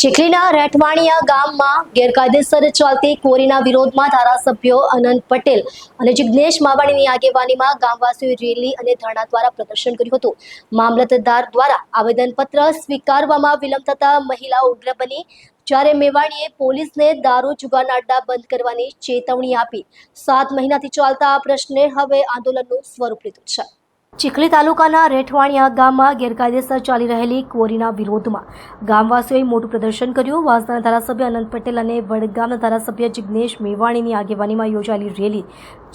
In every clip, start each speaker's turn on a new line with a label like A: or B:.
A: ચીખલીના રેઠવાણીયા ગામમાં ગેરકાયદેસર ચાલતી ક્વોરીના વિરોધમાં ધારાસભ્યો અનંત પટેલ અને જિગ્નેશ માવાણીની આગેવાનીમાં ગામવાસીઓએ રેલી અને ધરણા દ્વારા પ્રદર્શન કર્યું હતું। મામલતદાર દ્વારા આવેદનપત્ર સ્વીકારવામાં વિલંબ થતા મહિલાઓ ઉગ્ર બની, જ્યારે મેવાણીએ પોલીસને દારૂ જુગારના અડ્ડા બંધ કરવાની ચેતવણી આપી 7 મહિનાથી ચાલતા આ પ્રશ્ને હવે આંદોલનનું સ્વરૂપ લીધું છે। ચીખલી તાલુકાના રેઠવાણીયા ગામમાં ગેરકાયદેસર ચાલી રહેલી ક્વોરીના વિરોધમાં ગામવાસીઓએ મોટું પ્રદર્શન કર્યું। વાસદાના ધારાસભ્ય અનંત પટેલ અને વડગામના ધારાસભ્ય જિગ્નેશ મેવાણીની આગેવાનીમાં યોજાયેલી રેલી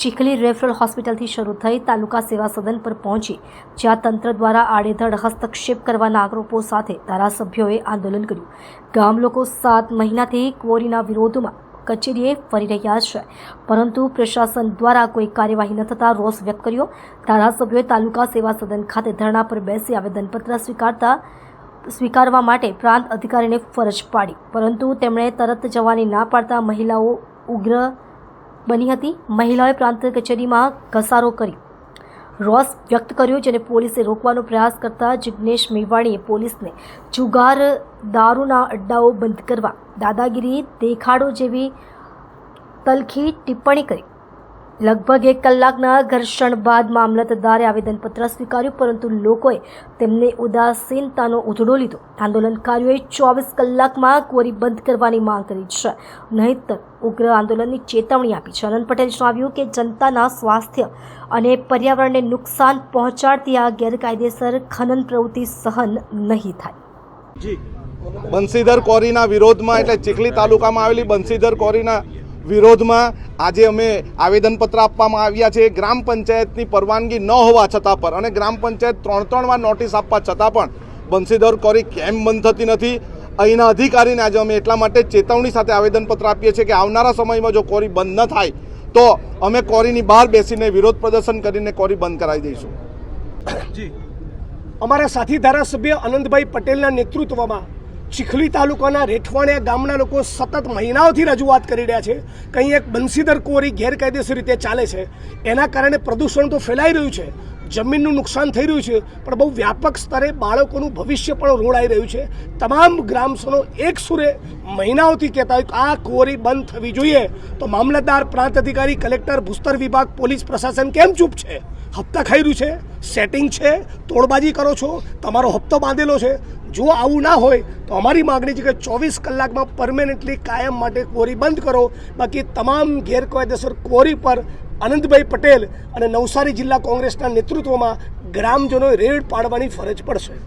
A: ચીખલી રેફરલ હોસ્પિટલથી શરૂ થઈ તાલુકા સેવા સદન પર પહોંચી, જ્યાં તંત્ર દ્વારા આડેધડ હસ્તક્ષેપ કરવાના આરોપો સાથે ધારાસભ્યોએ આંદોલન કર્યું। ગામ લોકો 7 મહિનાથી ક્વોરીના વિરોધમાં કચેરીએ ફરી રહ્યા છે, પરંતુ પ્રશાસન દ્વારા કોઈ કાર્યવાહી ન થતાં રોષ વ્યક્ત કર્યો। ધારાસભ્યોએ તાલુકા સેવા સદન ખાતે ધરણા પર બેસી આવેદનપત્ર સ્વીકારવા માટે પ્રાંત અધિકારીને ફરજ પાડી, પરંતુ તેમણે તરત જવાની ના પાડતા મહિલાઓ ઉગ્ર બની હતી। મહિલાઓએ પ્રાંત કચેરીમાં ઘસારો કરી રોષ વ્યક્ત કર્યો, જેને પોલીસે રોકવાનો પ્રયાસ કરતા જિગ્નેશ મેવાણીએ પોલીસને જુગાર, દારૂના અડ્ડાઓ બંધ કરવા, દાદાગીરી દેખાડો જેવી તલખી ટિપ્પણી કરી। લગભગ 1 કલાકના ઘર્ષણ બાદ મામલતદારે આવેદનપત્ર સ્વીકાર્યું, પરંતુ લોકોએ તેમને ઉદાસીનતાનો ઉધડો લીધો। આંદોલનકારીઓએ 24 કલાકમાં ક્વોરી બંધ કરવાની માંગ કરી છે, નહીંતર ઉગ્ર આંદોલનની ચેતવણી આપી છે। અનંત પટેલે જણાવ્યું કે જનતાના સ્વાસ્થ્ય અને પર્યાવરણને નુકસાન પહોંચાડતી આ ગેરકાયદેસર ખનન પ્રવૃત્તિ સહન નહીં થાય।
B: બંસીધર ક્વોરીના વિરોધમાં, એટલે ચીખલી તાલુકામાં આવેલી બંસીધર ક્વોરીના વિરોધમાં આજે અમે આવેદનપત્ર આપવામાં આવ્યા છે। ગ્રામ પંચાયતની પરવાનગી ન હોવા છતાં પણ અને ગ્રામ પંચાયત 3 વાર નોટિસ આપવા છતાં પણ બંસીધર ક્વોરી કેમ બંધ થતી નથી, અહીંના અધિકારીને આજે અમે એટલા માટે ચેતવણી સાથે આવેદનપત્ર આપીએ છીએ કે આવનારા સમયમાં જો ક્વોરી બંધ ન થાય તો અમે ક્વોરીની બહાર બેસીને વિરોધ પ્રદર્શન કરીને ક્વોરી બંધ કરાવી દઈશું।
C: અમારા સાથી ધારાસભ્ય અનંતભાઈ પટેલના નેતૃત્વમાં ચીખલી તાલુકાના રેઠવાણીયા ગામના લોકો સતત મહિનાઓથી રજૂઆત કરી રહ્યા છે કે અહીં એક બંસીધર ક્વોરી ગેરકાયદેસર રીતે ચાલે છે। એના કારણે પ્રદૂષણ તો ફેલાઈ રહ્યું છે, જમીનનું નુકસાન થઈ રહ્યું છે, પણ બહુ વ્યાપક સ્તરે બાળકોનું ભવિષ્ય પણ રોળાઈ રહ્યું છે। તમામ ગ્રામજનો એક સુરે મહિનાઓથી કહેતા હોય કે આ ક્વોરી બંધ થવી જોઈએ, તો મામલતદાર, પ્રાંત અધિકારી, કલેક્ટર, ભૂસ્તર વિભાગ, પોલીસ પ્રશાસન કેમ ચૂપ છે? હપ્તા ખાઈ રહ્યું છે, સેટિંગ છે, તોડબાજી કરો છો, તમારો હપ્તો બાંધેલો છે। જો આવું ના હોય તો અમારી માગણી છે કે 24 કલાકમાં પરમેનન્ટલી કાયમ માટે ક્વોરી બંધ કરો, બાકી તમામ ગેરકાયદેસર ક્વોરી પર અનંતભાઈ પટેલ અને નવસારી જિલ્લા કોંગ્રેસના નેતૃત્વમાં ગ્રામજનોએ રેડ પાડવાની ફરજ પડશે।